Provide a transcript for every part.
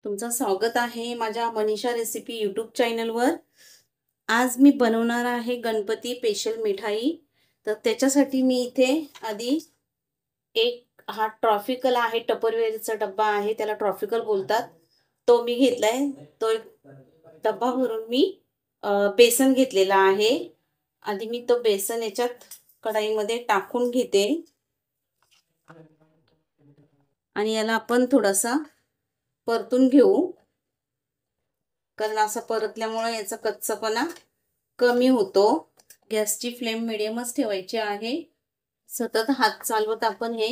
तुमचं स्वागत आहे माझ्या मनीषा रेसिपी यूट्यूब चॅनलवर। आज मी बनवणार आहे गणपती स्पेशल मिठाई। तर त्याच्यासाठी मी इथे आधी एक हा ट्रॉफिकल आहे, टपरवेअरचा डब्बा आहे, त्याला ट्रॉफिकल बोलतात, तो मी घेतलाय। तो एक डब्बा भरून मी बेसन घेतलेला आहे। आधी मी तो बेसन याच्यात कढाईमध्ये टाकून घेते आणि याला आपण थोडासा परतून घेऊ, कारण असं परतल्यामुळे याचा कच्चापणा कमी होतो। गॅसची फ्लेम मिडियमच ठेवायची आहे। सतत हात चालवत आपण हे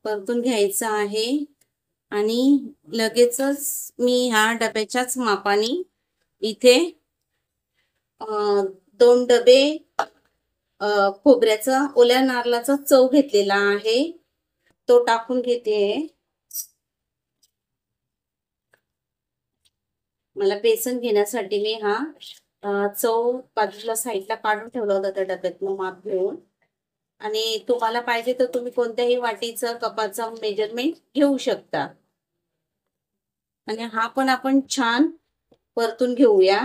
परतून घ्यायचं आहे आणि लगेचच मी ह्या डब्याच्याच मापाने इथे 2 डबे खोबऱ्याचा ओल्या नारळाचा चव घेतलेला आहे, तो टाकून घेते। मला बेसन घेण्यासाठी मी हा चव बाजूला साईडला काढून ठेवला होता त्या डब्यातून माप घेऊन, आणि तुम्हाला पाहिजे तर तुम्ही कोणत्याही वाटीचं कपाचं मेजरमेंट घेऊ शकता। आणि हा पण आपण छान परतून घेऊया,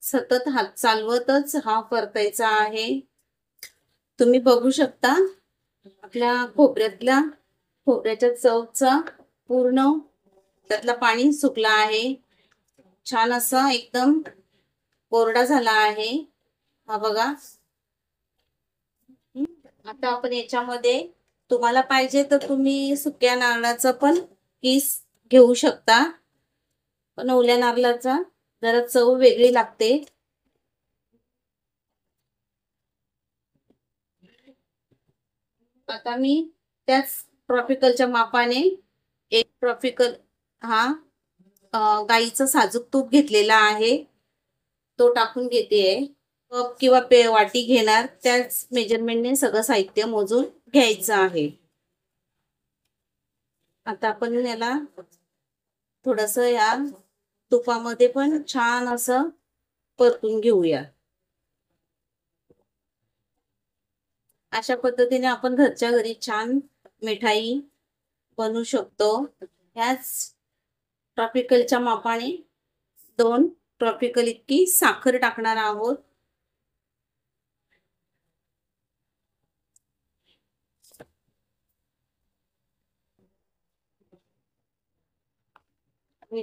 सतत हात चालवतच हा परतायचा आहे। तुम्ही बघू शकता आपल्या खोबऱ्याच्या चवचा पूर्ण त्यातला पाणी सुकला आहे, छान असा एकदम कोरडा झाला आहे हा बघा। आता आपण याच्यामध्ये तुम्हाला पाहिजे तर तुम्ही सुक्या नारळाचा पण किस घेऊ शकता, पण ओल्या नारळाचा जरा चव वेगळी लागते। आता मी त्याच ट्रॉफिकलच्या मापाने एक ट्रॉफिकल हा गाईचं साजूक तूप घेतलेला आहे, तो टाकून घेते। कप किंवा वाटी घेणार त्याच मेजरमेंटने सगळं साहित्य मोजून घ्यायचं आहे। आता आपण याला थोडस या तुपामध्ये पण छान असं परतून घेऊया। अशा पद्धतीने आपण घरच्या घरी छान मिठाई बनवू शकतो। ह्याच ट्रॉफिकलच्या मापाने 2 ट्रॉफिकल इतकी साखर टाकणार आहोत।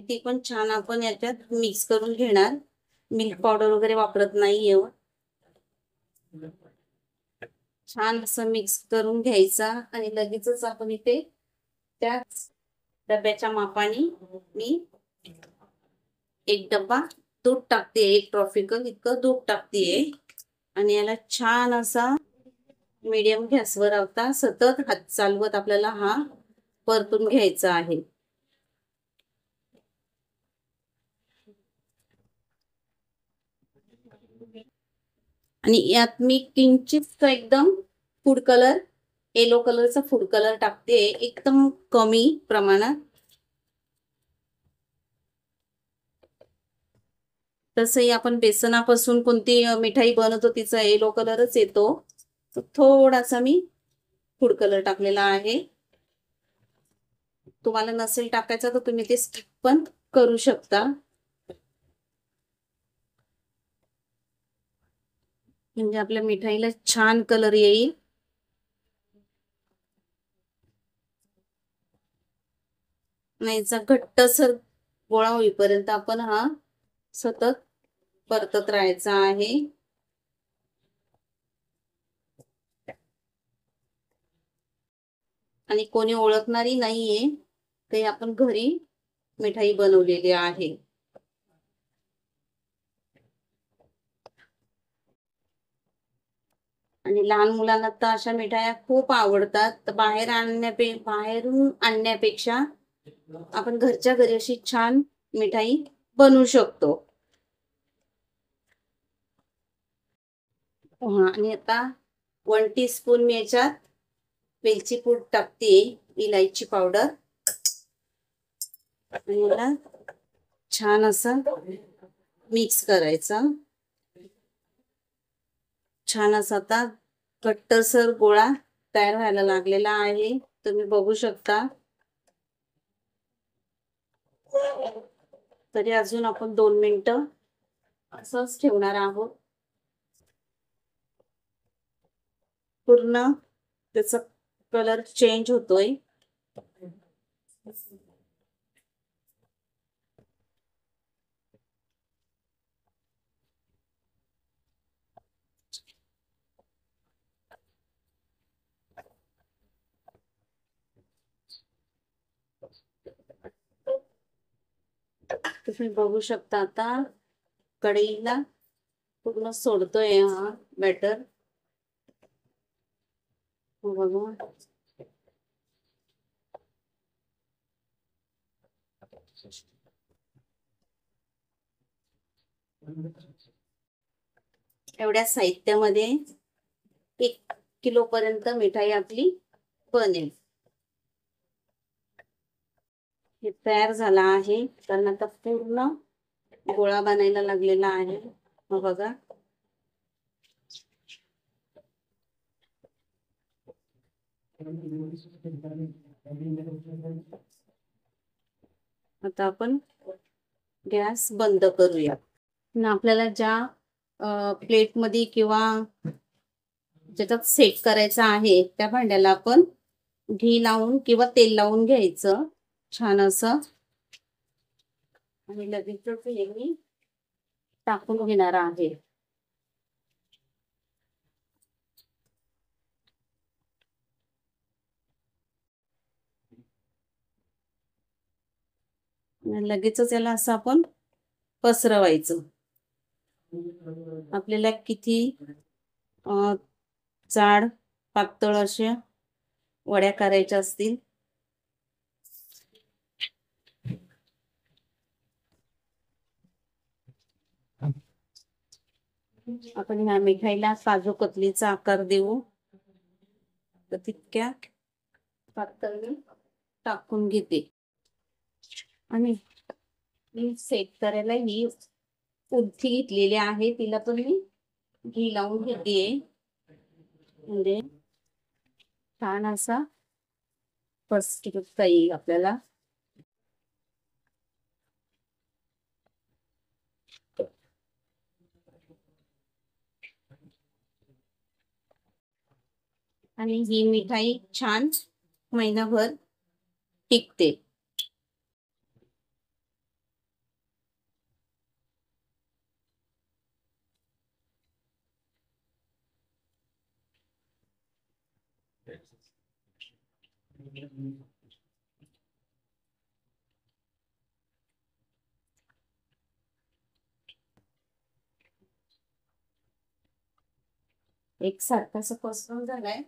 ती पण छान आपण याच्यात मिक्स करून घेणार, मिल्क पावडर वगैरे वापरत नाहीये। छान असं मिक्स करून घ्यायचा आणि लगेचच आपण इथे त्याच डब्याच्या मापाने मी एक डब्बा दूध टाकते, एक ट्रॉफिकल इतकं दूध टाकते आणि याला छान असा मीडियम गॅसवर आता सतत हात चालवत आपल्याला हा परतून घ्यायचा आहे। आणि यात मी किंचित एकदम फूड कलर, येलो कलरचा फूड कलर टाकते, एकदम कमी प्रमाणात। तसंही आपण बेसनापासून कोणती मिठाई बनवतो तिचा येलो कलरच येतो, तर थोडासा मी फूड कलर टाकलेला आहे। तुम्हाला नसेल टाकायचा तर तुम्ही ते स्किप पण करू शकता, म्हणजे आपल्या मिठाईला छान कलर येईल। नाहीचा घट्टसर गोळा होईपर्यंत आपण हा सतत परतत राहायचा आहे। आणि कोणी ओळखणारी नाहीये, ते आपण घरी मिठाई बनवलेली आहे। आणि लहान मुलांना तर अशा मिठाया खूप आवडतात, तर बाहेरून आणण्यापेक्षा आपण घरच्या घरी अशी छान मिठाई बनवू शकतो। आणि आता 1 टीस्पून मी याच्यात वेलची पूड टाकते, इलायची पावडर, आणि याला छान असं मिक्स करायचं। छान असा आता घट्टसर गोळा तयार व्हायला लागलेला आहे। तुम्ही बघू शकता। तरी अजून आपण 2 मिनिटं असंच ठेवणार आहोत। पूर्ण त्याचा कलर चेंज होतोय। तुम्ही बघू शकता आता कढईला पूर्ण सोडतोय हा बॅटर। बघू एवढ्या साहित्यामध्ये 1 किलो पर्यंत मिठाई आपली बनेल। हे तयार झाला आहे, कारण आता पूर्ण गोळा बनायला लागलेला आहे। बघा आता आपण गॅस बंद करूया। आपल्याला ज्या प्लेट मध्ये किंवा ज्याच्यात सेट करायचा आहे त्या भांड्याला आपण घी लावून किंवा तेल लावून घ्यायचं छान असं, आणि लगेच मी टाकून घेणार आहे। लगेचच याला असं आपण पसरवायचं। आपल्याला किती जाड पातळ अशा वड्या करायच्या असतील आपण ह्या मिठाईला काजू कतलीचा आकार देऊ, तर तितक्या पातळ मी टाकून घेते। आणि मी सेट करायला ही उलथी घेतलेली आहे, तिला पण मी घी लावून घेते, म्हणजे छान असा पसरवता येईल आपल्याला। आणि ही मिठाई छान महिनाभर टिकते। एक सारखं असं पसरवून झालंय,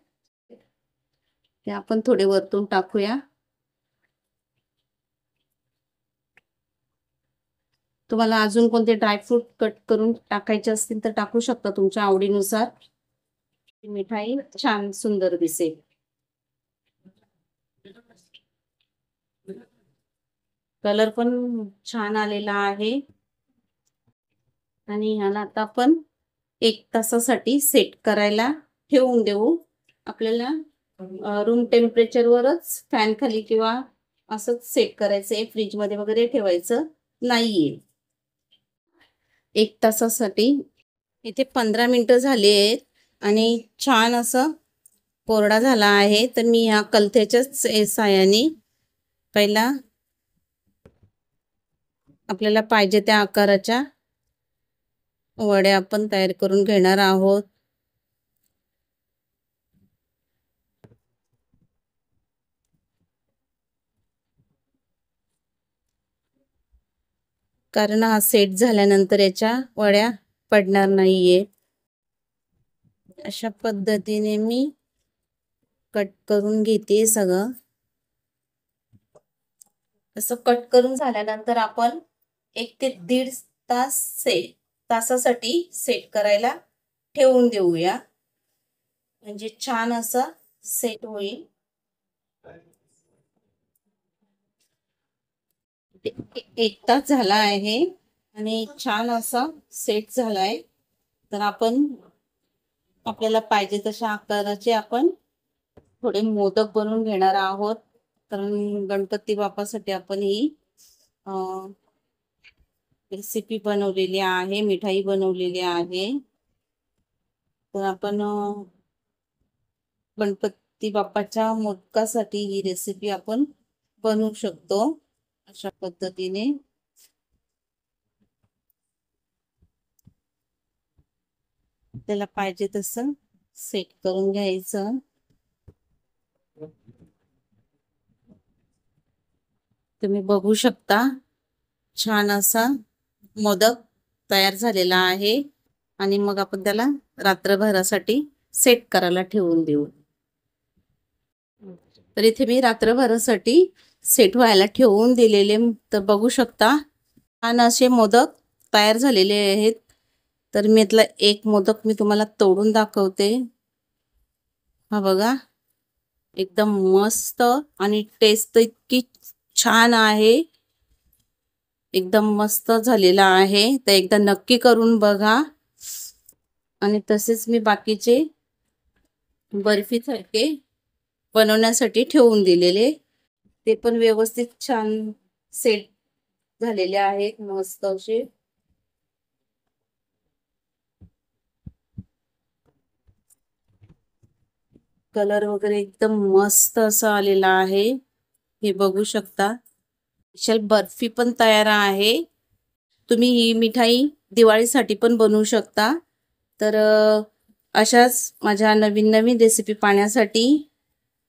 ते आपण थोडे वरतून टाकूया। तुम्हाला अजून कोणते ड्रायफ्रूट कट करून टाकायचे असतील तर टाकू शकता तुमच्या आवडीनुसार। मिठाई छान सुंदर दिसेल। कलर पण छान आलेला आहे। आणि ह्याला आता आपण 1 तासासाठी सेट करायला ठेवून देऊ। आपल्याला रूम टेम्परेचर वरच फॅन खाली किंवा असंच सेट करायचंय, फ्रीज मध्ये वगैरे ठेवायचं नाहीये। 1 तासासाठी इथे 15 मिनिटं झाली आहेत आणि छान असं कोरडा झाला आहे। तर मी ह्या कलथ्याच्या साहाय्याने पहिला आपल्याला पाहिजे त्या आकाराच्या वड्या आपण तयार करून घेणार आहोत। कारण हा सेट झाल्यानंतर याच्या वड्या पडणार नाहीये। अशा पद्धतीने मी कट करून घेते सगळं। असं कट करून झाल्यानंतर आपण 1 ते 1.5 तासासाठी सेट करायला ठेवून देऊया, म्हणजे छान असं सेट होईल। 1 तास झाला आहे आणि छान असा सेट झालाय। तर आपण आपल्याला पाहिजे तशा आकाराचे आपण थोडे मोदक बनवून घेणार आहोत, कारण गणपती बाप्पासाठी आपण ही रेसिपी बनवलेली आहे, मिठाई बनवलेली आहे. तर आपण गणपती बाप्पाच्या मोदकासाठी ही रेसिपी आपण बनवू शकतो अशा पद्धतीने. त्याला पाहिजे तसं सेट करून घ्यायचं. तुम्ही बघू शकता छान असा मोदक तयार झालेला आहे. आणि मग आपण त्याला रात्रभरासाठी सेट करायला ठेवून देऊ. तर इथे मी रात्रभरासाठी सेट व्हायला ठेवून दिलेले, तर बघू शकता छान असे मोदक तयार झालेले आहेत. तर मी यातला एक मोदक मी तुम्हाला तोडून दाखवते. हा बघा, एकदम मस्त आणि टेस्ट इतकी छान आहे, एकदम मस्त झालेला आहे. तर एकदा नक्की करून बघा. आणि तसेच मी बाकीचे बर्फी सारखे बनवण्यासाठी ठेवून दिलेले, ते पण व्यवस्थित छान सेट झालेले आहेत, मस्त असे. कलर वगैरे एकदम मस्त असा आलेला आहे, हे बघू शकता. स्पेशल बर्फी पण तयार आहे. तुम्ही ही मिठाई दिवाळीसाठी पण बनवू शकता. तर अशाच माझ्या नवीन नवीन रेसिपी पाहण्यासाठी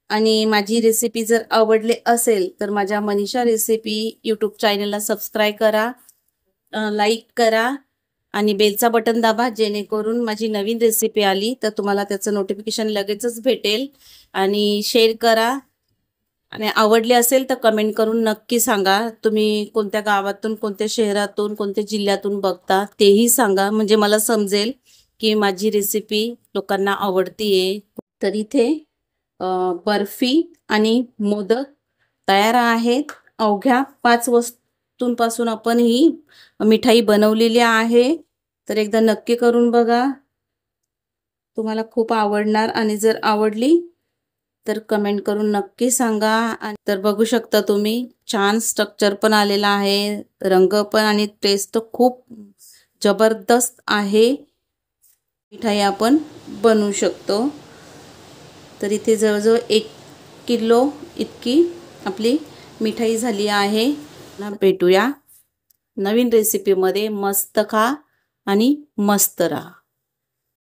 आणि माझी रेसिपी जर आवडली असेल तर माझ्या मनीषा रेसिपी यूट्यूब चॅनलला सबस्क्राईब करा, लाईक करा आणि बेलचा बटन दाबा, जेणेकरून माझी नवीन रेसिपी आली तर तुम्हाला त्याचं नोटिफिकेशन लगेचच भेटेल. आणि शेअर करा. आणि आवडले असेल तर कमेंट करून नक्की सांगा. तुम्ही कोणत्या गावातून, कोणत्या शहरातून, कोणत्या जिल्ह्यातून बघता तेही सांगा, म्हणजे मला समजेल की माझी रेसिपी लोकांना आवडतीये. तर इथे बर्फी आणि मोदक तयार आहेत. अवघ्या 5 वस्तूंपासून आपण ही मिठाई बनवलेली आहे. तर एकदा नक्की करून बघा, तुम्हाला खूप आवडणार. आणि जर आवडली तर कमेंट करून नक्की सांगा. आणि तर बघू शकता तुम्ही, छान स्ट्रक्चर पण आलेला आहे, रंग पण, आणि टेस्ट खूप जबरदस्त आहे. मिठाई आपण बनवू शकतो. तर इथे जवळजवळ 1 किलो इतकी आपली मिठाई झाली आहे. भेटूया नवीन रेसिपीमध्ये. मस्त खा आणि मस्त राहा.